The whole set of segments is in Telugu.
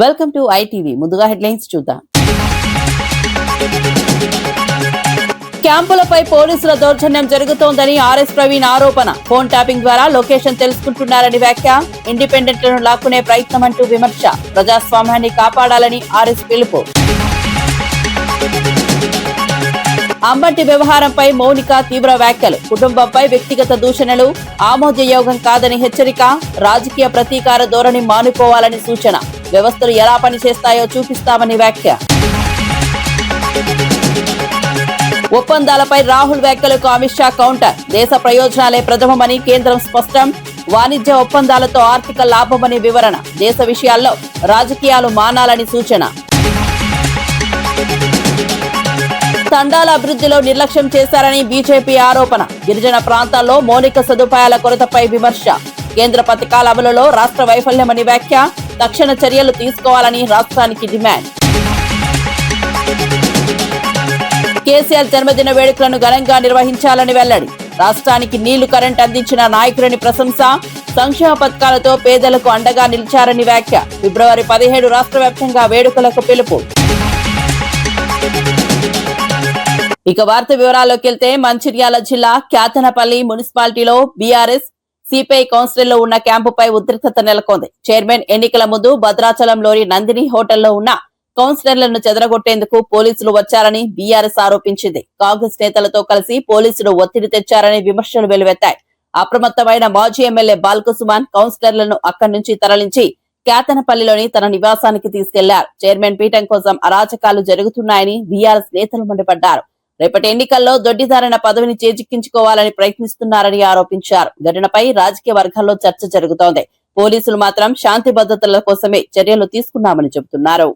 Welcome to ITV. ముందుగా హెడ్లైన్స్ చూద్దాం. క్యాంపులపై పోలీసుల దౌర్జన్యం జరుగుతోందని ఆర్ఎస్ ప్రవీణ్ ఆరోపణ. ఫోన్ ట్యాపింగ్ ద్వారా లొకేషన్ తెలుసుకుంటున్నారని వ్యాఖ్య. ఇండిపెండెంట్లను లాక్కునే ప్రయత్నం అంటూ విమర్శ. ప్రజాస్వామ్యాన్ని కాపాడాలని ఆర్ఎస్ పిలుపు. అంబటి వ్యవహారంపై మౌనిక తీవ్ర వ్యాఖ్యలు. కుటుంబంపై వ్యక్తిగత దూషణలు ఆమోదయోగం కాదని హెచ్చరిక. రాజకీయ ప్రతీకార ధోరణి మానుకోవాలని సూచన. వ్యవస్థలు ఎలా పనిచేస్తాయో చూపిస్తామని వ్యాఖ్య. ఒప్పందాలపై రాహుల్ వ్యాఖ్యలకు అమిత్ షా కౌంటర్. దేశ ప్రయోజనాలే ప్రథమమని కేంద్రం స్పష్టం. వాణిజ్య ఒప్పందాలతో ఆర్థిక లాభమని వివరణ. దేశ విషయాల్లో రాజకీయాలు మానాలని సూచన. తండాల అభివృద్ధిలో నిర్లక్ష్యం చేశారని బీజేపీ ఆరోపణ. గిరిజన ప్రాంతాల్లో మౌలిక సదుపాయాల కొరతపై విమర్శ. కేంద్ర పథకాల అమలులో రాష్ట్ర వైఫల్యమని వ్యాఖ్య. తక్షణ చర్యలు తీసుకోవాలని రాష్ట్రానికి డిమాండ్. కేసీఆర్ జన్మదిన వేడుకలను ఘనంగా నిర్వహించాలని వెల్లడి. రాష్ట్రానికి నీళ్లు కరెంట్ అందించిన నాయకులని ప్రశంస. సంక్షేమ పథకాలతో పేదలకు అండగా నిలిచారని వ్యాఖ్య. ఫిబ్రవరి 17 రాష్ట్ర వ్యాప్తంగా వేడుకలకు పిలుపు. ఇక వార్త వివరాల్లోకి వెళ్తే మంచిర్యాల జిల్లా క్యాతనపల్లి మున్సిపాలిటీలో బీఆర్ఎస్ సిపిఐ కౌన్సిలర్లో ఉన్న క్యాంపుపై ఉద్రిక్తత నెలకొంది. చైర్మన్ ఎన్నికల ముందు భద్రాచలంలోని నందిని హోటల్లో ఉన్న కౌన్సిలర్లను చెదరగొట్టేందుకు పోలీసులు వచ్చారని బీఆర్ఎస్ ఆరోపించింది. కాంగ్రెస్ నేతలతో కలిసి పోలీసులు ఒత్తిడి తెచ్చారని విమర్శలు వెలువెత్తాయి. అప్రమత్తమైన మాజీ ఎమ్మెల్యే బాల్కసుమాన్ కౌన్సిలర్లను అక్కడి నుంచి తరలించి క్యాతనపల్లిలోని తన నివాసానికి తీసుకెళ్లారు. చైర్మన్ పీఠం కోసం అరాచకాలు జరుగుతున్నాయని బీఆర్ఎస్ నేతలు మండిపడ్డారు. రేపటి ఎన్నికల్లో దొడ్డిదారిన పదవిని చేజిక్కించుకోవాలని ప్రయత్నిస్తున్నారని ఆరోపించారు. ఘటనపై రాజకీయ వర్గాల్లో చర్చ జరుగుతోంది. పోలీసులు మాత్రం శాంతి భద్రతల కోసమే చర్యలు తీసుకున్నామని చెబుతున్నారు.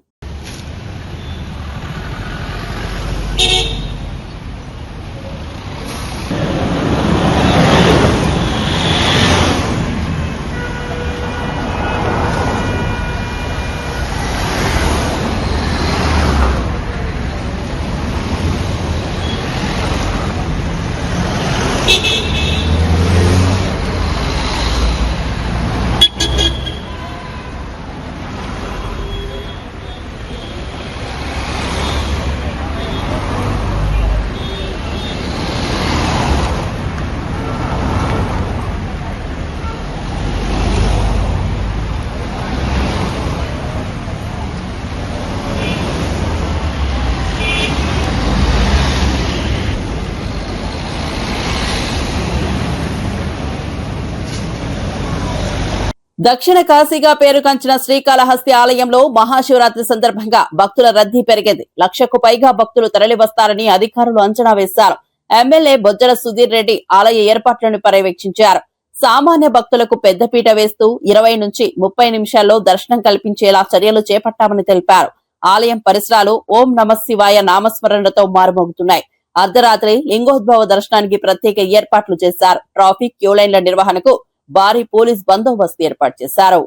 దక్షిణ కాశీగా పేరుగాంచిన శ్రీకాళహస్తి ఆలయంలో మహాశివరాత్రి సందర్భంగా భక్తుల రద్దీ పెరిగింది. 1,00,000కు పైగా భక్తులు తరలివస్తారని అధికారులు అంచనా వేశారు. ఎమ్మెల్యే బొజ్జల సుధీర్ రెడ్డి ఆలయ ఏర్పాట్లను పర్యవేక్షించారు. సామాన్య భక్తులకు పెద్దపీట వేస్తూ 20 నుంచి 30 నిమిషాల్లో దర్శనం కల్పించేలా చర్యలు చేపట్టామని తెలిపారు. ఆలయం పరిసరాలు ఓం నమఃశివాయ నామస్మరణతో మారుమోగుతున్నాయి. అర్ధరాత్రి లింగోద్భవ దర్శనానికి ప్రత్యేక ఏర్పాట్లు చేశారు. ట్రాఫిక్ క్యూలైన్ల నిర్వహణకు భారీ పోలీస్ బందోబస్తు ఏర్పాటు చేశారు.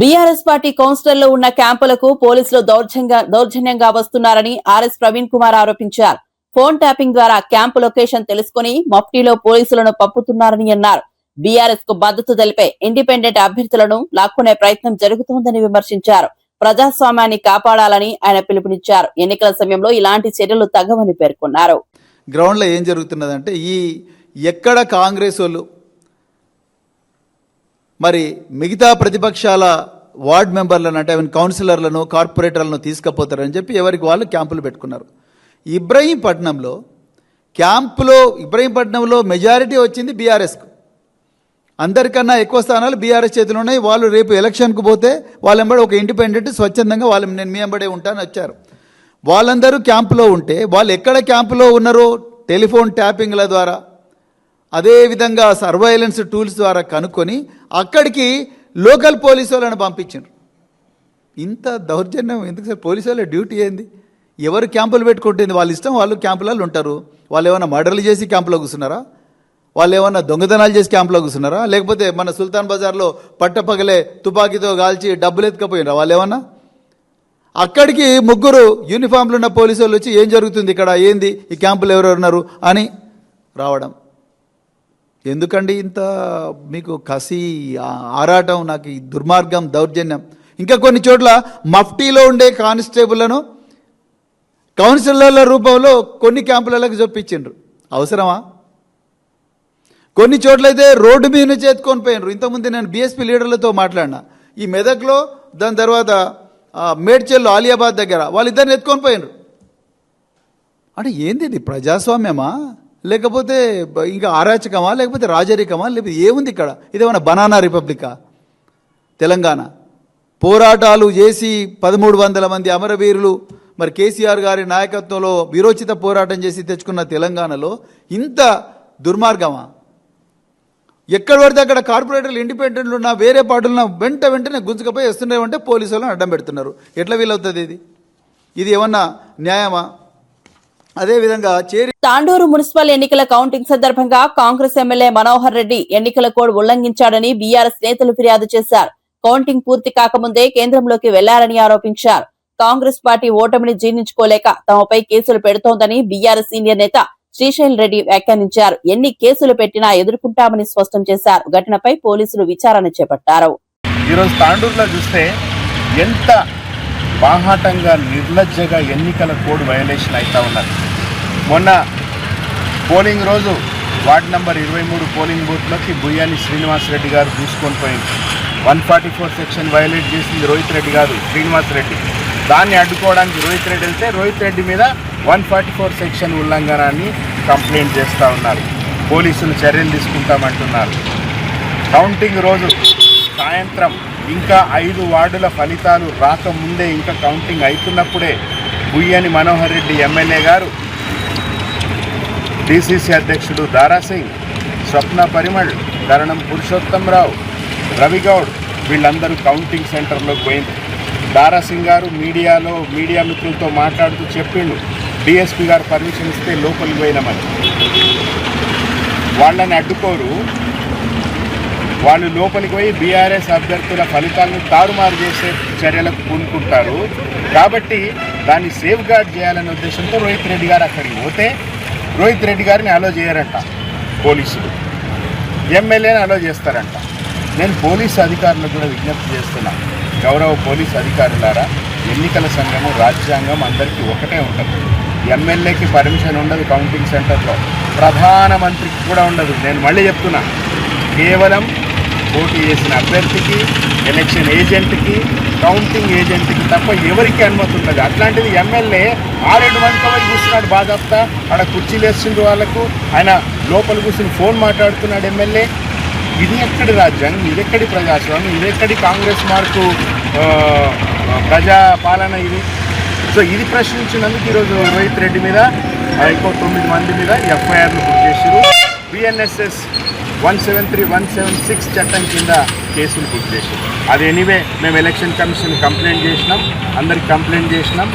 బీఆర్ఎస్ పార్టీ కౌన్సిలర్లు ఉన్న క్యాంపులకు పోలీసులు దౌర్జన్యంగా వస్తున్నారని ఆర్ఎస్ ప్రవీణ్ కుమార్ ఆరోపించారు. ఫోన్ ట్యాపింగ్ ద్వారా క్యాంపు లొకేషన్ తెలుసుకుని మఫ్టీలో పోలీసులను పంపుతున్నారని అన్నారు. బీఆర్ఎస్ కు మద్దతు తెలిపే ఇండిపెండెంట్ అభ్యర్థులను లాక్కునే ప్రయత్నం జరుగుతోందని విమర్శించారు. ప్రజాస్వామ్యాన్ని కాపాడాలని ఆయన పిలుపునిచ్చారు. ఎన్నికల సమయంలో ఇలాంటి చర్యలు తగ్గవని పేర్కొన్నారు. గ్రౌండ్ లో ఏం జరుగుతున్నదంటే ఎక్కడ కాంగ్రెస్ వాళ్ళు మరి మిగతా ప్రతిపక్షాల వార్డ్ మెంబర్లను అంటే కౌన్సిలర్లను కార్పొరేటర్లను తీసుకుపోతారని చెప్పి ఎవరికి వాళ్ళు క్యాంపులు పెట్టుకున్నారు. ఇబ్రహీంపట్నంలో మెజారిటీ వచ్చింది బీఆర్ఎస్కు. అందరికన్నా ఎక్కువ స్థానాలు బీఆర్ఎస్ చేతిలో ఉన్నాయి. వాళ్ళు రేపు ఎలక్షన్కు పోతే వాళ్ళెంబడి ఒక ఇండిపెండెంట్ స్వచ్ఛందంగా నేను మీ వెంబడే ఉంటానని వచ్చారు. వాళ్ళందరూ క్యాంపులో ఉంటే వాళ్ళు ఎక్కడ క్యాంపులో ఉన్నారో టెలిఫోన్ ట్యాపింగ్ల ద్వారా అదేవిధంగా సర్వైలెన్స్ టూల్స్ ద్వారా కనుక్కొని అక్కడికి లోకల్ పోలీసు వాళ్ళని పంపించారు. ఇంత దౌర్జన్యం ఎందుకు సార్? పోలీసు వాళ్ళ డ్యూటీ ఏంది? ఎవరు క్యాంపులు పెట్టుకుంటుంది వాళ్ళ ఇష్టం, వాళ్ళు క్యాంపులలో ఉంటారు. వాళ్ళు ఏమైనా మర్డర్లు చేసి క్యాంపులో కూర్చున్నారా? వాళ్ళు ఏమన్నా దొంగతనాలు చేసి క్యాంపులో కూర్చున్నారా? లేకపోతే మన సుల్తాన్ బజార్లో పట్టపగలే తుపాకీతో కాల్చి డబ్బులు ఎత్తుకపోయినారా వాళ్ళు ఏమన్నా? అక్కడికి ముగ్గురు యూనిఫామ్లు ఉన్న పోలీసు వాళ్ళు వచ్చి ఏం జరుగుతుంది ఇక్కడ, ఏంది ఈ క్యాంపులు ఎవరెవరున్నారు అని రావడం. ఎందుకండి ఇంత మీకు కసి ఆరాటం? నాకు ఈ దుర్మార్గం, దౌర్జన్యం. ఇంకా కొన్ని చోట్ల మఫ్టీలో ఉండే కానిస్టేబుల్లను కౌన్సిలర్ల రూపంలో కొన్ని క్యాంపులకు చొప్పించిండ్రు. అవసరమా? కొన్ని చోట్లయితే రోడ్డు మీద నుంచి ఎత్తుకొని పోయినరు. ఇంతకుముందు నేను బీఎస్పీ లీడర్లతో మాట్లాడినా. ఈ మెదక్లో, దాని తర్వాత మేడ్చల్లో ఆలియాబాద్ దగ్గర వాళ్ళిద్దరిని ఎత్తుకొని పోయినరు. అంటే ఏంది ఇది? ప్రజాస్వామ్యమా లేకపోతే ఇంకా అరాచకమా లేకపోతే రాజరికమా లేకపోతే ఏముంది ఇక్కడ? ఇదేమన్నా బనానా రిపబ్లికా? తెలంగాణ పోరాటాలు చేసి 1300 మంది అమరవీరులు మరి కేసీఆర్ గారి నాయకత్వంలో విరోచిత పోరాటం చేసి తెచ్చుకున్న తెలంగాణలో ఇంత దుర్మార్గమా? ఎక్కడ పడితే అక్కడ కార్పొరేటర్లు ఇండిపెండెంట్లు ఉన్నా వేరే పార్టీలున్నా వెంటనే గుంజుకపోయి వస్తున్నారంటే పోలీసు వాళ్ళని అడ్డం పెడుతున్నారు. ఎట్లా వీలవుతుంది ఇది ఏమన్నా న్యాయమా? అదేవిధంగా తాండూరు మున్సిపల్ ఎన్నికల కౌంటింగ్ సందర్భంగా కాంగ్రెస్ ఎమ్మెల్యే మనోహర్ రెడ్డి ఎన్నికల కోడ్ ఉల్లంఘించాడని బీఆర్ఎస్ నేతలు ఫిర్యాదు చేశారు. కౌంటింగ్ పూర్తి కాకముందే కేంద్రంలోకి వెళ్లారని ఆరోపించారు. కాంగ్రెస్ పార్టీ ఓటమిని జీర్ణించుకోలేక తమపై కేసులు పెడుతోందని బీఆర్ఎస్ సీనియర్ నేత శ్రీశైల్ రెడ్డి వ్యాఖ్యానించారు. ఎన్ని కేసులు పెట్టినా ఎదుర్కొంటామని స్పష్టం చేశారు. ఘటనపై పోలీసులు విచారణ చేపట్టారు. ఈరోజు తాండూరులో చూస్తే ఎంత బాహాటంగా నిర్లజ్జగా ఎన్నికల కోడ్ వయలేషన్ అవుతా ఉన్నారు. మొన్న పోలింగ్ రోజు వార్డు నంబర్ 23 పోలింగ్ బూత్లోకి బుయ్యాని శ్రీనివాసరెడ్డి గారు దూసుకొని పోయింది. 144 సెక్షన్ వయలేట్ చేసింది రోహిత్ రెడ్డి గారు, శ్రీనివాసరెడ్డి. దాన్ని అడ్డుకోవడానికి రోహిత్ రెడ్డి వెళ్తే రోహిత్ రెడ్డి మీద 144 సెక్షన్ ఉల్లంఘనాన్ని కంప్లైంట్ చేస్తూ ఉన్నారు. పోలీసులు చర్యలు తీసుకుంటామంటున్నారు. కౌంటింగ్ రోజు సాయంత్రం ఇంకా 5 వార్డుల ఫలితాలు రాకముందే, ఇంకా కౌంటింగ్ అవుతున్నప్పుడే బుయ్యని మనోహర్ రెడ్డి ఎమ్మెల్యే గారు, డీసీసీ అధ్యక్షుడు దారాసింగ్, స్వప్న పరిమళ్, కరణం పురుషోత్తమరావు, రవిగౌడ్ వీళ్ళందరూ కౌంటింగ్ సెంటర్లోకి పోయింది. దారాసింగ్ గారు మీడియా మిత్రులతో మాట్లాడుతూ చెప్పిండు, డిఎస్పీ గారు పర్మిషన్ ఇస్తే లోపలికి పోయినామని. వాళ్ళని అడ్డుకోరు, వాళ్ళు లోపలికి పోయి బీఆర్ఎస్ అభ్యర్థుల ఫలితాలను తారుమారు చేసే చర్యలకు పూనుకుంటారు. కాబట్టి దాన్ని సేఫ్ గార్డ్ చేయాలనే ఉద్దేశంతో రోహిత్ రెడ్డి గారు అక్కడికి పోతే రోహిత్ రెడ్డి గారిని అలో చేయరంట పోలీసులు, ఎమ్మెల్యేని అలో చేస్తారంట. నేను పోలీసు అధికారులకు కూడా విజ్ఞప్తి చేస్తున్నా, గౌరవ పోలీసు అధికారులారా, ఎన్నికల సంఘము రాజ్యాంగం అందరికీ ఒకటే ఉంటుంది. ఎమ్మెల్యేకి పర్మిషన్ ఉండదు కౌంటింగ్ సెంటర్లో, ప్రధానమంత్రికి కూడా ఉండదు. నేను మళ్ళీ చెప్తున్నా, కేవలం పోటీ చేసిన అభ్యర్థికి, ఎలక్షన్ ఏజెంట్కి, కౌంటింగ్ ఏజెంట్కి తప్ప ఎవరికి అనుమతి ఉంటుంది. అట్లాంటిది ఎమ్మెల్యే 6-7 మందితో కూర్చున్నాడు బాజాప్తా, ఆడ కుర్చీలు వేస్తుండ్రు వాళ్ళకు, ఆయన లోపల కూర్చుని ఫోన్ మాట్లాడుతున్నాడు ఎమ్మెల్యే. ఇది ఎక్కడి రాజ్యాంగం? ఇది ఎక్కడి ప్రజాస్వామ్యం? ఇది ఎక్కడి కాంగ్రెస్ మార్కు ప్రజాపాలన ఇది? సో ఇది ప్రశ్నించినందుకు ఈరోజు రోహిత్ రెడ్డి మీద ఇంకో 9 మంది మీద ఎఫ్ఐఆర్లు బుక్ చేశారు. బిఎన్ఎస్ఎస్ 173, 176 చట్టం కింద కేసులు బుక్ చేసి అది ఎనీవే మేము ఎలక్షన్ కమిషన్ కంప్లైంట్ చేసినాం, అందరికి కంప్లైంట్ చేసినాం.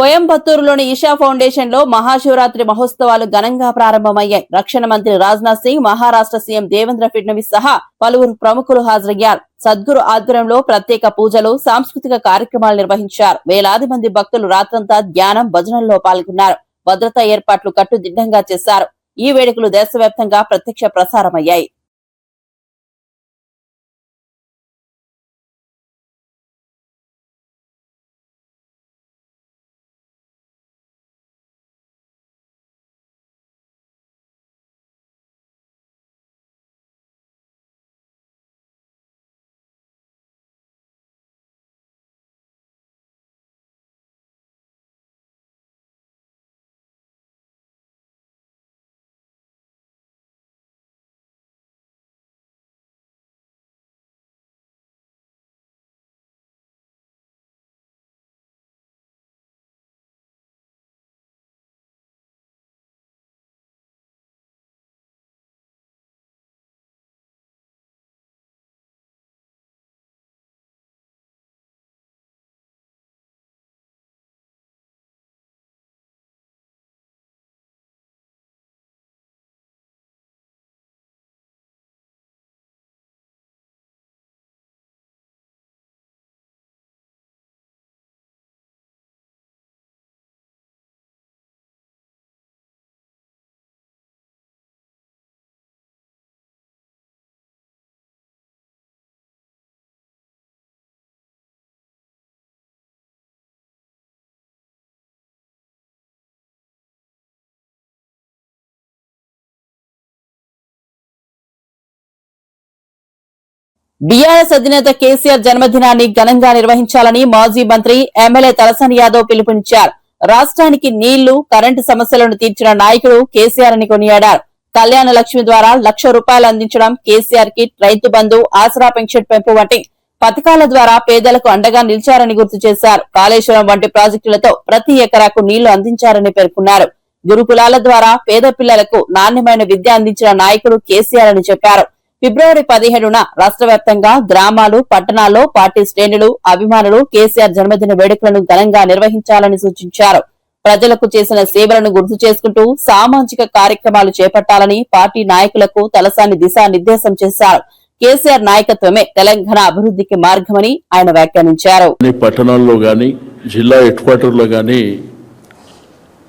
కోయంబత్తూరులోని ఈషా ఫౌండేషన్ లో మహాశివరాత్రి మహోత్సవాలు ఘనంగా ప్రారంభమయ్యాయి. రక్షణ మంత్రి రాజ్నాథ్ సింగ్, మహారాష్ట్ర సీఎం దేవేంద్ర ఫడ్నవీస్ సహా పలువురు ప్రముఖులు హాజరయ్యారు. సద్గురు ఆధ్వర్యంలో ప్రత్యేక పూజలు, సాంస్కృతిక కార్యక్రమాలు నిర్వహించారు. వేలాది మంది భక్తులు రాత్రంతా ధ్యానం, భజనల్లో పాల్గొన్నారు. భద్రతా ఏర్పాట్లు కట్టుదిట్టంగా చేశారు. ఈ వేడుకలు దేశవ్యాప్తంగా ప్రత్యక్ష ప్రసారమయ్యాయి. బీఆర్ఎస్ అధినేత కేసీఆర్ జన్మదినాన్ని ఘనంగా నిర్వహించాలని మాజీ మంత్రి ఎమ్మెల్యే తలసాని యాదవ్ పిలుపునిచ్చారు. రాష్ట్రానికి నీళ్లు, కరెంటు సమస్యలను తీర్చిన నాయకుడు కేసీఆర్ అని కొనియాడారు. కళ్యాణ లక్ష్మి ద్వారా ₹1,00,000 అందించడం, కేసీఆర్ కిట్, రైతు బంధు, ఆసరా పెన్షన్ పెంపు వంటి పథకాల ద్వారా పేదలకు అండగా నిలిచారని గుర్తు చేశారు. కాళేశ్వరం వంటి ప్రాజెక్టులతో ప్రతి ఎకరాకు నీళ్లు అందించారని పేర్కొన్నారు. గురుకులాల ద్వారా పేద పిల్లలకు నాణ్యమైన విద్య అందించిన నాయకుడు కేసీఆర్ అని చెప్పారు. ఫిబ్రవరి 17న రాష్ట్ర వ్యాప్తంగా గ్రామాలు, పట్టణాల్లో పార్టీ శ్రేణులు, అభిమానులు కేసీఆర్ జన్మదిన వేడుకలను ఘనంగా నిర్వహించాలని సూచించారు. ప్రజలకు చేసిన సేవలను గుర్తు చేసుకుంటూ సామాజిక కార్యక్రమాలు చేపట్టాలని పార్టీ నాయకులకు తలసాని దిశానిర్దేశం చేశారు. కేసీఆర్ నాయకత్వమే తెలంగాణ అభివృద్ధికి మార్గమని ఆయన వ్యాఖ్యానించారు. పట్టణాల్లో గాని, జిల్లా హెడ్ క్వార్టర్లో గాని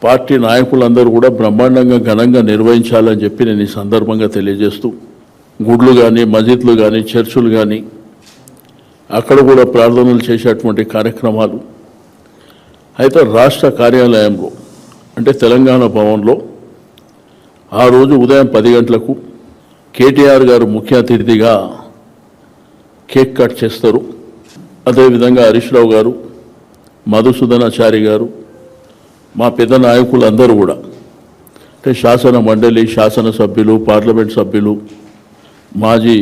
పార్టీ నాయకులందరూ కూడా బ్రహ్మాండంగా ఘనంగా నిర్వహించాలని చెప్పి నేను ఈ సందర్భంగా తెలియజేస్తూ, గుడ్లు కానీ, మసీద్లు కానీ, చర్చులు కానీ అక్కడ కూడా ప్రార్థనలు చేసేటువంటి కార్యక్రమాలు. అయితే రాష్ట్ర కార్యాలయంలో అంటే తెలంగాణ భవన్లో ఆ రోజు ఉదయం 10 గంటలకు కేటీఆర్ గారు ముఖ్య అతిథిగా కేక్ కట్ చేస్తారు. అదేవిధంగా హరీష్ రావు గారు, మధుసూదనాచారి గారు, మా పెద్ద నాయకులందరూ కూడా అంటే శాసన మండలి, శాసనసభ్యులు, పార్లమెంట్ సభ్యులు, మాజీ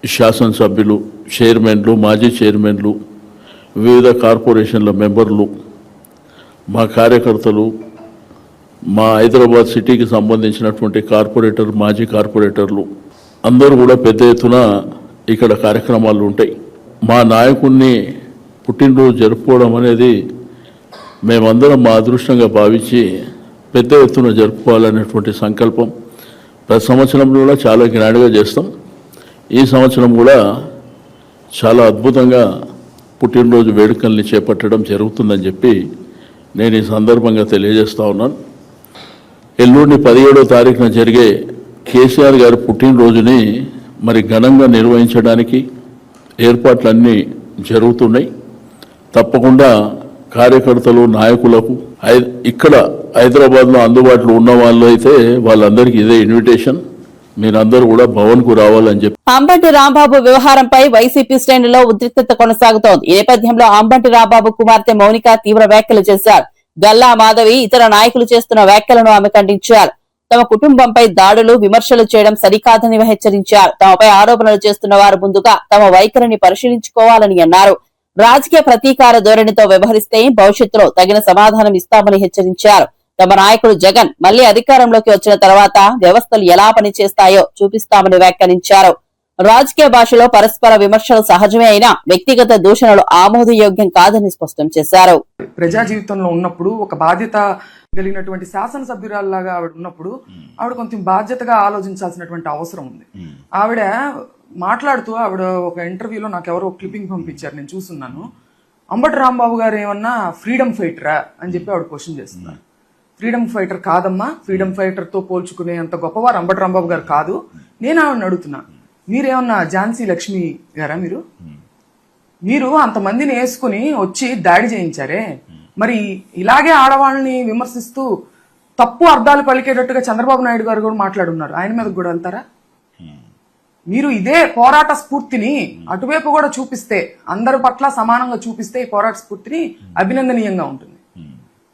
శాసనసభ్యులు, చైర్మన్లు, మాజీ చైర్మన్లు, వివిధ కార్పొరేషన్ల మెంబర్లు, మా కార్యకర్తలు, మా హైదరాబాద్ సిటీకి సంబంధించినటువంటి కార్పొరేటర్, మాజీ కార్పొరేటర్లు అందరూ కూడా పెద్ద ఎత్తున ఇక్కడ కార్యక్రమాలు ఉంటాయి. మా నాయకుడిని పుట్టినరోజు జరుపుకోవడం అనేది మేమందరం మా అదృష్టంగా భావించి పెద్ద ఎత్తున జరుపుకోవాలనేటువంటి సంకల్పం ప్రతి సంవత్సరంలో కూడా చాలా గ్రాండ్గా చేస్తాం. ఈ సంవత్సరం కూడా చాలా అద్భుతంగా పుట్టినరోజు వేడుకల్ని చేపట్టడం జరుగుతుందని చెప్పి నేను ఈ సందర్భంగా తెలియజేస్తా ఉన్నాను. ఎల్లుండి 17వ తారీఖున జరిగే కేసీఆర్ గారి పుట్టినరోజుని మరి ఘనంగా నిర్వహించడానికి ఏర్పాట్లన్నీ జరుగుతున్నాయి. తప్పకుండా కార్యకర్తలు, నాయకులకు ఇక్కడ హైదరాబాద్లో అందుబాటులో ఉన్న వాళ్ళు అయితే వాళ్ళందరికీ ఇదే ఇన్విటేషన్, మీరందరూ కూడా భవన్కు రావాలని చెప్పి. అంబటి రాంబాబు వ్యవహారంపై వైసీపీ శ్రేణుల్లో ఉద్రిక్తత కొనసాగుతోంది. ఈ నేపథ్యంలో అంబటి రాంబాబు కుమార్తె మౌనిక తీవ్ర వ్యాఖ్యలు చేశారు. గల్లా మాధవి, ఇతర నాయకులు చేస్తున్న వ్యాఖ్యలను ఆమె ఖండించారు. తమ కుటుంబంపై దాడులు, విమర్శలు చేయడం సరికాదని హెచ్చరించారు. తమపై ఆరోపణలు చేస్తున్న వారు ముందుగా తమ వైఖరిని పరిశీలించుకోవాలని అన్నారు. రాజకీయ ప్రతీకార ధోరణితో వ్యవహరిస్తే భవిష్యత్తులో తగిన సమాధానం ఇస్తామని హెచ్చరించారు. తమ నాయకుడు జగన్ మళ్లీ అధికారంలోకి వచ్చిన తర్వాత వ్యవస్థలు ఎలా పనిచేస్తాయో చూపిస్తామని వ్యాఖ్యానించారు. రాజకీయ భాషలో పరస్పర విమర్శలు సహజమే అయినా వ్యక్తిగత దూషణలు ఆమోదయోగ్యం కాదని స్పష్టం చేశారు. ప్రజా జీవితంలో ఉన్నప్పుడు ఒక బాధ్యత కలిగినటువంటి శాసనసభ్యురాల్లాగా ఆవిడ ఉన్నప్పుడు ఆవిడ కొంచెం బాధ్యతగా ఆలోచించాల్సినటువంటి అవసరం ఉంది. ఆవిడ మాట్లాడుతూ ఆవిడ ఒక ఇంటర్వ్యూలో నాకు ఎవరో క్లిప్పింగ్ పంపించారు, నేను చూస్తున్నాను. అంబటి రాంబాబు గారు ఏమన్నా ఫ్రీడమ్ ఫైటరా అని చెప్పి ఆవిడ క్వశ్చన్ చేస్తున్నారు. ఫ్రీడమ్ ఫైటర్ కాదమ్మా, ఫ్రీడమ్ ఫైటర్ తో పోల్చుకునే అంత గొప్పవారు అంబటి రాంబాబు గారు కాదు. నేను ఆవిడని అడుగుతున్నా, మీరేమన్నా ఝాన్సీ లక్ష్మి గారా? మీరు అంతమందిని వేసుకుని వచ్చి దాడి చేయించారే, మరి ఇలాగే ఆడవాళ్ళని విమర్శిస్తూ తప్పు అర్థాలు పలికేటట్టుగా చంద్రబాబు నాయుడు గారు కూడా మాట్లాడున్నారు. ఆయన మీద కూడా వెళ్తారా? మీరు ఇదే పోరాట స్ఫూర్తిని అటువైపు కూడా చూపిస్తే, అందరి పట్ల సమానంగా చూపిస్తే ఈ పోరాట స్ఫూర్తిని అభినందనీయంగా ఉంటుంది.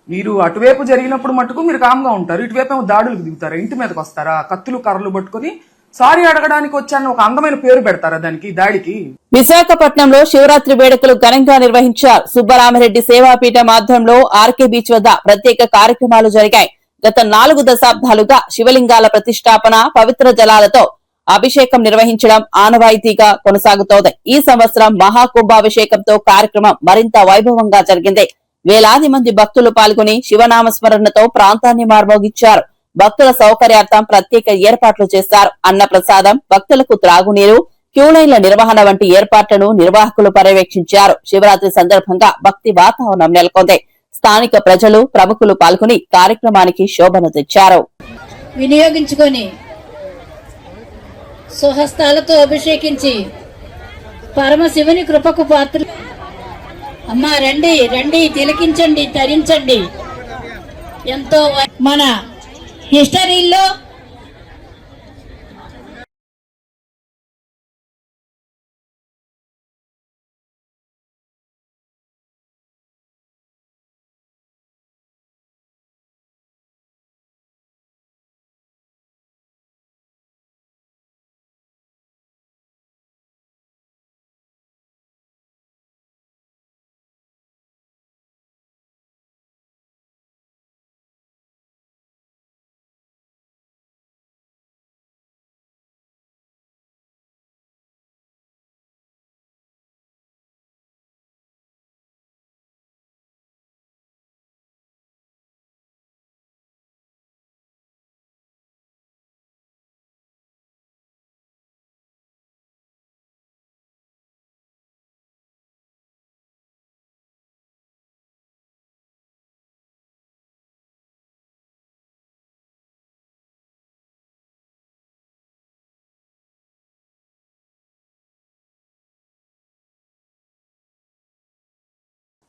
మీరు అటువైపు జరిగినప్పుడు మటుకు మీరు కామ్గా ఉంటారు, ఇటువైపు ఏమో దాడులకు దిగుతారా, ఇంటి మీదకి వస్తారా, కత్తులు కర్రలు పట్టుకుని సారీ అడగడానికి వచ్చాను ఒక అందమైన పేరు పెడతారా దానికి, దాడికి? విశాఖపట్నంలో శివరాత్రి వేడుకలు ఘనంగా నిర్వహించారు. సుబ్బరామిరెడ్డి సేవాపీఠం ఆధ్వర్యంలో ఆర్కే బీచ్ వద్ద ప్రత్యేక కార్యక్రమాలు జరిగాయి. గత 4 దశాబ్దాలుగా శివలింగాల ప్రతిష్టాపన, పవిత్ర జలాలతో అభిషేకం నిర్వహించడం ఆనవాయితీగా కొనసాగుతోంది. ఈ సంవత్సరం మహాకుంభాభిషేకంతో కార్యక్రమం మరింత వైభవంగా జరిగింది. వేలాది మంది భక్తులు పాల్గొని శివనామస్మరణతో ప్రాంతాన్ని మార్మోగించారు. భక్తుల సౌకర్యార్థం ప్రత్యేక ఏర్పాట్లు చేశారు. అన్న ప్రసాదం, భక్తులకు త్రాగునీరు, క్యూలైన్ల నిర్వహణ వంటి ఏర్పాట్లను నిర్వాహకులు పర్యవేక్షించారు. శివరాత్రి సందర్భంగా భక్తి వాతావరణం నెలకొంది. స్థానిక ప్రజలు, ప్రముఖులు పాల్గొని కార్యక్రమానికి శోభను తెచ్చారు. వినియోగించుకొని స్వహస్తాలతో అభిషేకించి పరమశివుని కృపకు పాత్ర. అమ్మా రండి రండి, తిలకించండి, తరించండి. ఎంతో మన హిస్టరీలో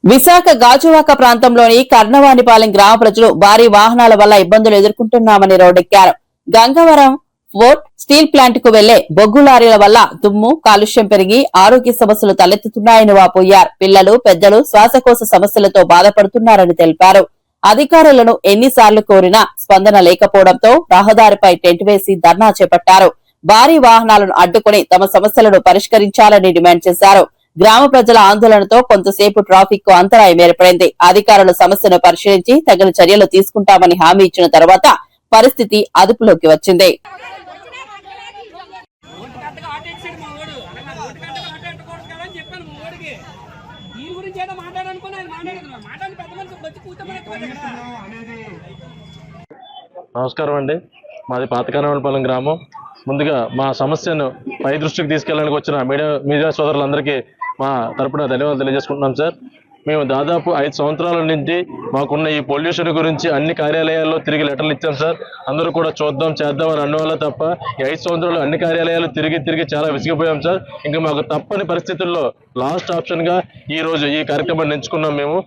విశాఖ గాజువాక ప్రాంతంలోని కర్ణవానిపాలెం గ్రామ ప్రజలు భారీ వాహనాల వల్ల ఇబ్బందులు ఎదుర్కొంటున్నామని రోడ్డెక్కారు. గంగవరం ఫోర్ట్ స్టీల్ ప్లాంట్ కు వెళ్లే బొగ్గు లారీల వల్ల దుమ్ము, కాలుష్యం పెరిగి ఆరోగ్య సమస్యలు తలెత్తుతున్నాయని వాపోయారు. పిల్లలు, పెద్దలు శ్వాసకోశ సమస్యలతో బాధపడుతున్నారని తెలిపారు. అధికారులను ఎన్నిసార్లు కోరినా స్పందన లేకపోవడంతో రహదారిపై టెంట్ వేసి ధర్నా చేపట్టారు. భారీ వాహనాలను అడ్డుకుని తమ సమస్యలను పరిష్కరించాలని డిమాండ్ చేశారు. గ్రామ ప్రజల ఆందోళనతో కొంతసేపు ట్రాఫిక్ కు అంతరాయం ఏర్పడింది. అధికారులు సమస్యను పరిశీలించి తగిన చర్యలు తీసుకుంటామని హామీ ఇచ్చిన తర్వాత పరిస్థితి అదుపులోకి వచ్చింది. నమస్కారం అండి, మాది పాతకర్ణవానిపాలెం గ్రామం. ముందుగా మా సమస్యను పై దృష్టికి తీసుకెళ్ళడానికి వచ్చిన మీడియా సోదరులందరికీ మా తరపున ధన్యవాదాలు తెలియజేసుకుంటున్నాం సార్. మేము దాదాపు 5 సంవత్సరాల నుంచి మాకున్న ఈ పొల్యూషన్ గురించి అన్ని కార్యాలయాల్లో తిరిగి లెటర్లు ఇచ్చాం సార్. అందరూ కూడా చూద్దాం చేద్దాం అని అన్నవాళ్ళ తప్ప ఈ 5 సంవత్సరాలు అన్ని కార్యాలయాలు తిరిగి చాలా విసిగిపోయాం సార్. ఇంకా మాకు తప్పని పరిస్థితుల్లో లాస్ట్ ఆప్షన్గా ఈరోజు ఈ కార్యక్రమాన్ని ఎంచుకున్నాం. మేము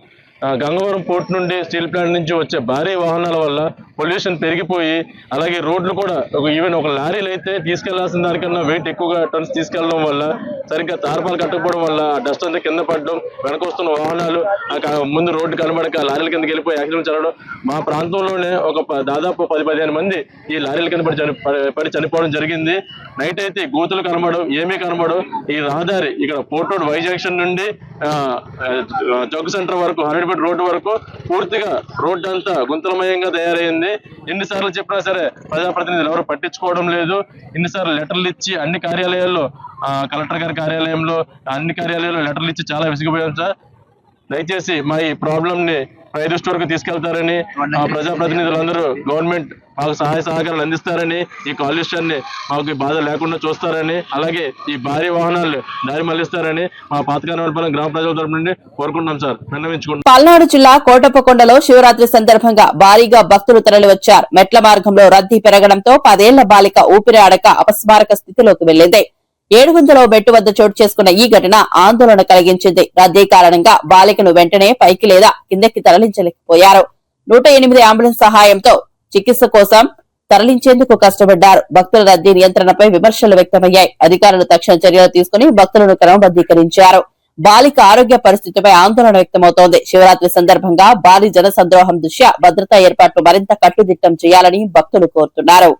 గంగవరం పోర్ట్ నుండి స్టీల్ ప్లాంట్ నుంచి వచ్చే భారీ వాహనాల వల్ల పొల్యూషన్ పెరిగిపోయి, అలాగే రోడ్లు కూడా ఈవెన్ ఒక లారీలు అయితే తీసుకెళ్లాల్సిన దానికన్నా వెయిట్ ఎక్కువగా టన్స్ తీసుకెళ్లడం వల్ల, సరిగ్గా తార్పాలు కట్టకపోవడం వల్ల డస్ట్ అంతా కింద పడడం, వెనకొస్తున్న వాహనాలు ముందు రోడ్డు కనబడక లారీల కిందకి వెళ్ళిపోయి యాక్సిడెంట్ జరగడం. మా ప్రాంతంలోనే దాదాపు 10-15 మంది ఈ లారీల కింద పడి చనిపోవడం జరిగింది. నైట్ అయితే గోతులు కనబడడం, ఏమీ కనబడడం. ఈ రహదారి ఇక్కడ పోర్ట్ రోడ్ వై జంక్షన్ నుండి జగ్గు సెంటర్ వరకు 100 బేగంపేట రోడ్డు వరకు పూర్తిగా రోడ్డు అంతా గుంతలమయంగా తయారైంది. ఎన్నిసార్లు చెప్పినా సరే ప్రజాప్రతినిధులు ఎవరు పట్టించుకోవడం లేదు. ఎన్నిసార్లు లెటర్లు ఇచ్చి అన్ని కార్యాలయాల్లో, కలెక్టర్ గారి కార్యాలయంలో, అన్ని కార్యాలయాల్లో లెటర్లు ఇచ్చి చాలా విసిగిపోయాం సార్. దయచేసి మా ఈ ప్రాబ్లం ని పై దృష్టి వరకు తీసుకెళ్తారని, ఆ ప్రజాప్రతినిధులందరూ గవర్నమెంట్ మాకు సహాయ సహకారాలు అందిస్తారని, ఈ కాలుష్యాన్ని మాకు బాధ లేకుండా చూస్తారని, అలాగే ఈ భారీ వాహనాలు దారి మళ్లిస్తారని మా పాతకానవలపాలెం గ్రామ ప్రజల తరపు నుండి కోరుకుంటున్నాం సార్, విన్నవించుకుంటున్నాం. పల్నాడు జిల్లా కోటప్పకొండలో శివరాత్రి సందర్భంగా భారీగా భక్తులు తరలివచ్చారు. మెట్ల మార్గంలో రద్దీ పెరగడంతో 10 ఏళ్ల బాలిక ఊపిరి ఆడక అపస్మారక స్థితిలోకి వెళ్లింది. 700వ మెట్టు వద్ద చోటు చేసుకున్న ఈ ఘటన ఆందోళన కలిగించింది. రద్దీ కారణంగా బాలికను వెంటనే పైకి లేదా కిందకి తరలించలేకపోయారు. 108 అంబులెన్స్ సహాయంతో చికిత్స కోసం తరలించేందుకు కష్టపడ్డారు. భక్తుల రద్దీ నియంత్రణపై విమర్శలు వ్యక్తమయ్యాయి. అధికారులు తక్షణ చర్యలు తీసుకుని భక్తులను క్రమబద్దీకరించారు. బాలిక ఆరోగ్య పరిస్థితిపై ఆందోళన వ్యక్తమవుతోంది. శివరాత్రి సందర్భంగా భారీ జనసంద్రోహం దృష్ట్యా భద్రతా ఏర్పాట్లు మరింత కట్టుదిట్టం చేయాలని భక్తులు కోరుతున్నారు.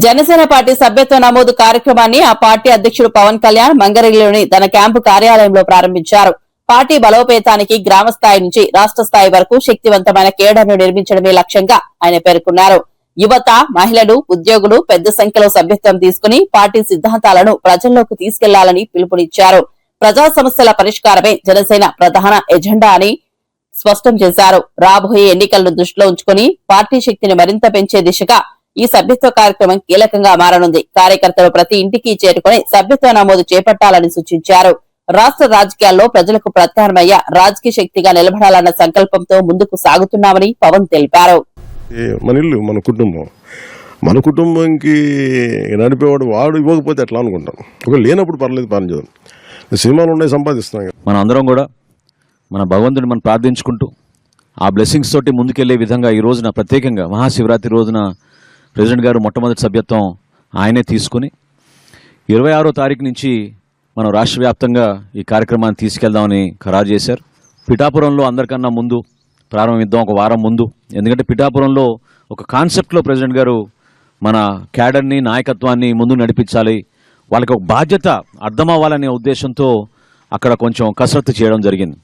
జనసేన పార్టీ సభ్యత్వ నమోదు కార్యక్రమాన్ని ఆ పార్టీ అధ్యక్షుడు పవన్ కళ్యాణ్ మంగరగిరిలోని తన క్యాంపు కార్యాలయంలో ప్రారంభించారు. పార్టీ బలోపేతానికి గ్రామ స్థాయి నుంచి రాష్ట్ర స్థాయి వరకు శక్తివంతమైన కేడర్ను నిర్మించడమే లక్ష్యంగా ఆయన పేర్కొన్నారు. యువత, మహిళలు, ఉద్యోగులు పెద్ద సంఖ్యలో సభ్యత్వం తీసుకుని పార్టీ సిద్ధాంతాలను ప్రజల్లోకి తీసుకెళ్లాలని పిలుపునిచ్చారు. ప్రజా సమస్యల పరిష్కారమే జనసేన ప్రధాన ఎజెండా అని స్పష్టం చేశారు. రాబోయే ఎన్నికలను దృష్టిలో ఉంచుకుని పార్టీ శక్తిని మరింత పెంచే దిశగా ఈ సభ్యత్వ కార్యక్రమం కీలకంగా మారనుంది. కార్యకర్తలు ప్రతి ఇంటికి చేరుకుని సభ్యత్వ నమోదు చేపట్టాలని సూచించారు. రాష్ట్ర రాజకీయాల్లో ప్రజలకు ప్రత్యామ్నాయ రాజకీయ శక్తిగా నిలబడాలన్న సంకల్పంతో ముందుకు సాగుతున్నామని పవన్ తెలిపారు. మన ఇల్లు, మన కుటుంబం, మన కుటుంబంకి నడిపేవాడు వాడు ఇవ్వకపోతే ఎట్లా అనుకుంటాం. ఒకవేళ లేనప్పుడు పర్లేదు, పని చేద్దాం. సినిమాలు ఉన్నాయి, సంపాదిస్తున్నాం. మన అందరం కూడా మన భగవంతుని మనం ప్రార్థించుకుంటూ ఆ బ్లెస్సింగ్స్ తోటి ముందుకెళ్లే విధంగా ఈ రోజున ప్రత్యేకంగా మహాశివరాత్రి రోజున ప్రెసిడెంట్ గారు మొట్టమొదటి సభ్యత్వం ఆయనే తీసుకుని 26వ తారీఖు నుంచి మనం రాష్ట్ర వ్యాప్తంగా ఈ కార్యక్రమాన్ని తీసుకెళ్దామని ఖరారు చేశారు. పిఠాపురంలో అందరికన్నా ముందు ప్రారంభిద్దాం, ఒక వారం ముందు. ఎందుకంటే పిఠాపురంలో ఒక కాన్సెప్ట్లో ప్రెసిడెంట్ గారు మన క్యాడర్ని, నాయకత్వాన్ని ముందు నడిపించాలి, వాళ్ళకి ఒక బాధ్యత అర్థం అవ్వాలనే ఉద్దేశంతో అక్కడ కొంచెం కసరత్తు చేయడం జరిగింది.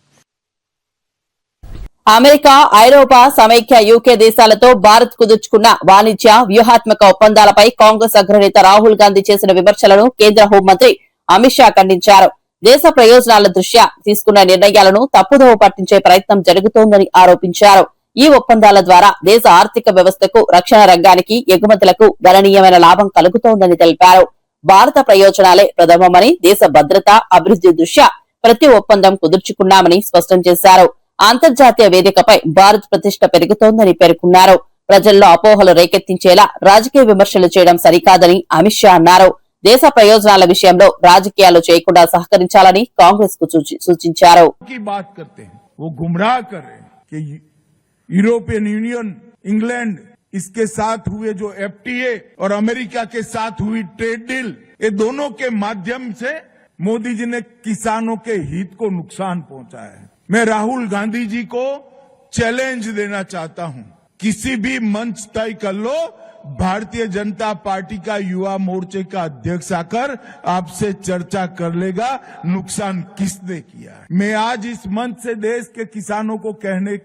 అమెరికా, ఐరోపా, సమైక్య యూకే దేశాలతో భారత్ కుదుర్చుకున్న వాణిజ్య వ్యూహాత్మక ఒప్పందాలపై కాంగ్రెస్ అగ్రనేత రాహుల్ గాంధీ చేసిన విమర్శలను కేంద్ర హోంమంత్రి అమిత్ షా ఖండించారు. దేశ ప్రయోజనాల దృష్ట్యా తీసుకున్న నిర్ణయాలను తప్పుదోవ పట్టించే ప్రయత్నం జరుగుతోందని ఆరోపించారు. ఈ ఒప్పందాల ద్వారా దేశ ఆర్థిక వ్యవస్థకు, రక్షణ రంగానికి, ఎగుమతులకు గణనీయమైన లాభం కలుగుతోందని తెలిపారు. భారత ప్రయోజనాలే ప్రథమమని, దేశ భద్రత, అభివృద్ది దృష్ట్యా ప్రతి ఒప్పందం కుదుర్చుకున్నామని స్పష్టం చేశారు. అంతర్జాతీయ వేదికపై భారత్ ప్రతిష్ట పెరుగుతోందని పేర్కొన్నారు. ప్రజల్లో అపోహలు రేకెత్తించేలా రాజకీయ విమర్శలు చేయడం సరికాదని అమిత్ షా అన్నారు. దేశ ప్రయోజనాల విషయంలో రాజకీయాలు చేయకుండా సహకరించాలని కాంగ్రెస్ కు సూచించారు. यूरोपियन यूनियन, इंग्लैंड, इसके साथ हुए जो एफटीए और अमेरिका के साथ हुई ट्रेड डील, ये दोनों के माध्यम से मोदी जी ने किसानों के हित को नुकसान पहुंचाया है. मैं राहुल गांधी जी को चैलेंज देना चाहता हूं, किसी भी मंच तय कर लो, भारतीय जनता पार्टी का युवा मोर्चे का अध्यक्ष आकर आपसे चर्चा कर लेगा नुकसान किसने किया है. मैं आज इस मंच से देश के किसानों को कहने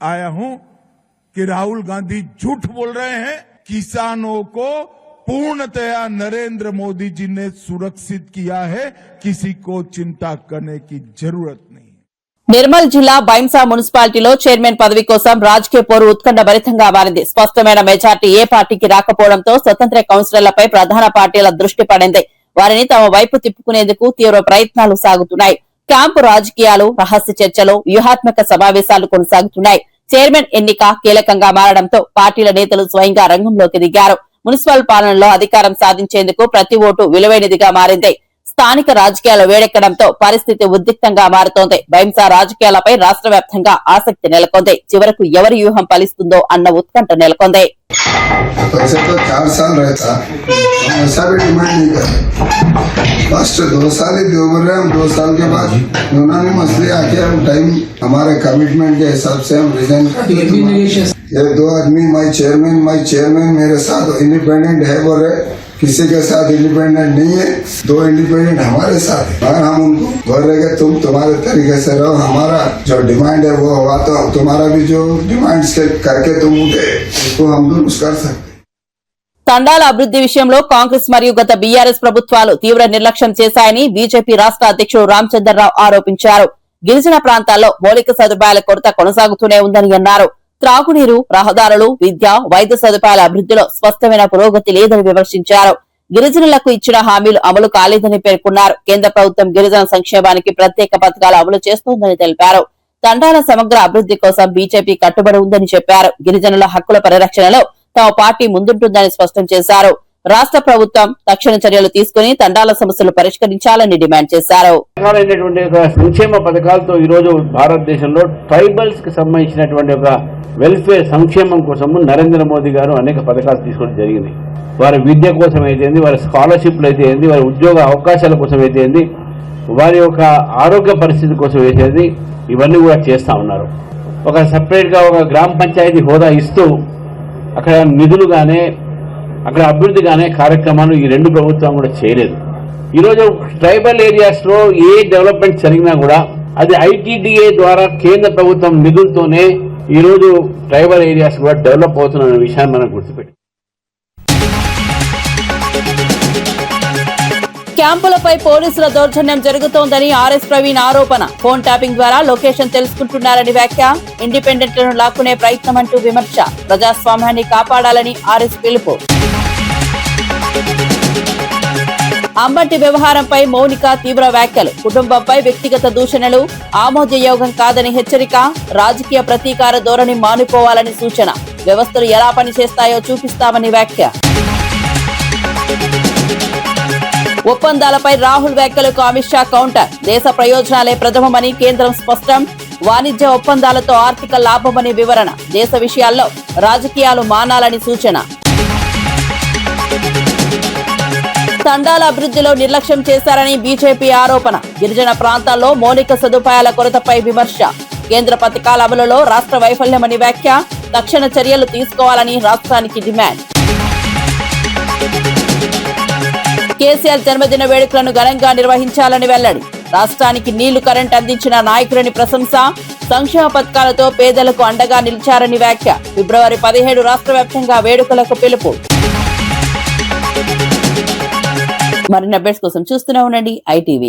आया हूं कि राहुल गांधी झूठ बोल रहे हैं. किसानों को पूर्णतया नरेंद्र मोदी जी ने सुरक्षित किया है, किसी को चिंता करने की जरूरत नहीं. నిర్మల్ జిల్లా బైంసా మున్సిపాలిటీలో చైర్మన్ పదవి కోసం రాజకీయ పోరు ఉత్కంఠభరితంగా మారింది. స్పష్టమైన మెజార్టీ ఏ పార్టీకి రాకపోవడంతో స్వతంత్ర కౌన్సిలర్లపై ప్రధాన పార్టీల దృష్టి పడింది. వారిని తమ వైపు తిప్పుకునేందుకు తీవ్ర ప్రయత్నాలు సాగుతున్నాయి. క్యాంపు రాజకీయాలు, రహస్య చర్చలు, వ్యూహాత్మక సమావేశాలు కొనసాగుతున్నాయి. చైర్మన్ ఎన్నిక కీలకంగా మారడంతో పార్టీల నేతలు స్వయంగా రంగంలోకి దిగారు. మున్సిపల్ పాలనలో అధికారం సాధించేందుకు ప్రతి ఓటు విలువైనదిగా మారింది. స్థానిక రాజకీయాలు వేడెక్కడంతో పరిస్థితి ఉద్రిక్తంగా మారుతోంది. బైంసా రాజకీయాలపై రాష్ట్ర వ్యాప్తంగా ఆసక్తి నెలకొంది. చివరకు ఎవరి వ్యూహం ఫలిస్తుందో అన్న ఉత్కంఠ నెలకొంది. फर्स्ट 2 साल ही दो बोल रहे हैं, हम 2 साल के बाद यूनानी मसले आके हम टाइम हमारे कमिटमेंट के हिसाब से हम रिजाइन कर ये 2 आदमी माई चेयरमैन मेरे साथ इंडिपेंडेंट है बोल रहे, किसी के साथ इंडिपेंडेंट नहीं है, 2 इंडिपेंडेंट हमारे साथ है। और हम उनको बोल रहे कि तुम तुम्हारे तरीके से रहो, हमारा जो डिमांड है वो हुआ तो तुम्हारा भी जो डिमांड्स करके तुम उठे उसको हम दुरुस्त कर सकते। తండాల అభివృద్ధి విషయంలో కాంగ్రెస్ మరియు గత బీఆర్ఎస్ ప్రభుత్వాలు తీవ్ర నిర్లక్ష్యం చేశాయని బీజేపీ రాష్ట్ర అధ్యక్షుడు రామచంద్రరావు ఆరోపించారు. గిరిజన ప్రాంతాల్లో మౌలిక సదుపాయాల కొరత కొనసాగుతూనే ఉందని అన్నారు. త్రాగునీరు, రహదారులు, విద్య, వైద్య సదుపాయాల అభివృద్ధిలో స్పష్టమైన పురోగతి లేదని విమర్శించారు. గిరిజనులకు ఇచ్చిన హామీలు అమలు కాలేదని పేర్కొన్నారు. కేంద్ర ప్రభుత్వం గిరిజన సంక్షేమానికి ప్రత్యేక పథకాలు అమలు చేస్తోందని తెలిపారు. తండాల సమగ్ర అభివృద్ధి కోసం బీజేపీ కట్టుబడి ఉందని చెప్పారు. గిరిజనుల హక్కుల పరిరక్షణలో తమ పార్టీ ముందుంటుందని స్పష్టం చేశారు. రాష్ట్ర ప్రభుత్వం తక్షణ చర్యలు తీసుకుని తండాల సమస్యలు పరిష్కరించాలని డిమాండ్ చేశారు. సంక్షేమ పథకాలతో ఈ రోజు భారతదేశంలో ట్రైబల్స్ కి సంబంధించినటువంటి ఒక వెల్ఫేర్ సంక్షేమం కోసము నరేంద్ర మోదీ గారు అనేక పథకాలు తీసుకోవడం జరిగింది. వారి విద్య కోసం అయితే, వారి స్కాలర్షిప్లు అయితే, వారి ఉద్యోగ అవకాశాల కోసం అయితే, వారి యొక్క ఆరోగ్య పరిస్థితి కోసం అయితే, ఇవన్నీ కూడా చేస్తా ఉన్నారు. ఒక సపరేట్ గా ఒక గ్రామ పంచాయతీ హోదా ఇస్తూ అక్కడ నిధులు గానే, అక్కడ అభివృద్ధి గానే కార్యక్రమాలు ఈ 2 ప్రభుత్వం కూడా చేయలేదు. ఈరోజు ట్రైబల్ ఏరియాస్ లో ఏ డెవలప్మెంట్ జరిగినా కూడా అది ఐటీడీఏ ద్వారా కేంద్ర ప్రభుత్వం నిధులతోనే ఈరోజు ట్రైబల్ ఏరియాస్ కూడా డెవలప్ అవుతున్న విషయాన్ని మనం గుర్తుపెట్టి క్యాంపులపై పోలీసుల దౌర్జన్యం జరుగుతోందని ఆర్ఎస్ ప్రవీణ్ ఆరోపణ. ఫోన్ ట్యాపింగ్ ద్వారా లొకేషన్ తెలుసుకుంటున్నారని వ్యాఖ్య. ఇండిపెండెంట్లను లాక్కునే ప్రయత్నం అంటూ విమర్శ. ప్రజాస్వామ్యాన్ని కాపాడాలని ఆర్ఎస్ పిలుపు. అంబటి వ్యవహారంపై మౌనిక తీవ్ర వ్యాఖ్యలు. కుటుంబంపై వ్యక్తిగత దూషణలు ఆమోదయోగం కాదని హెచ్చరిక. రాజకీయ ప్రతీకార ధోరణి మానుకోవాలని సూచన. వ్యవస్థలు ఎలా పనిచేస్తాయో చూపిస్తామని వ్యాఖ్య. ఒప్పందాలపై రాహుల్ వ్యాఖ్యలకు అమిత్ షా కౌంటర్. దేశ ప్రయోజనాలే ప్రథమమని కేంద్రం స్పష్టం. వాణిజ్య ఒప్పందాలతో ఆర్థిక లాభమని వివరణ. దేశ విషయాల్లో రాజకీయాలు మానాలని సూచన. తండాల అభివృద్ధిలో నిర్లక్ష్యం చేశారని బీజేపీ ఆరోపణ. గిరిజన ప్రాంతాల్లో మౌలిక సదుపాయాల కొరతపై విమర్శ. కేంద్ర పథకాల అమలులో రాష్ట్ర వైఫల్యమని వ్యాఖ్య. తక్షణ చర్యలు తీసుకోవాలని రాష్ట్రానికి డిమాండ్. కేసీఆర్ జన్మదిన వేడుకలను ఘనంగా నిర్వహించాలని వెల్లడి. రాష్ట్రానికి నీళ్లు, కరెంట్ అందించిన నాయకులని ప్రశంస. సంక్షేమ పథకాలతో పేదలకు అండగా నిలిచారని వ్యాఖ్య. ఫిబ్రవరి 17 రాష్ట్ర వ్యాప్తంగా వేడుకలకు పిలుపు. మరిన్ని అప్డేట్స్ కోసం చూస్తూనే ఉండండి ITV.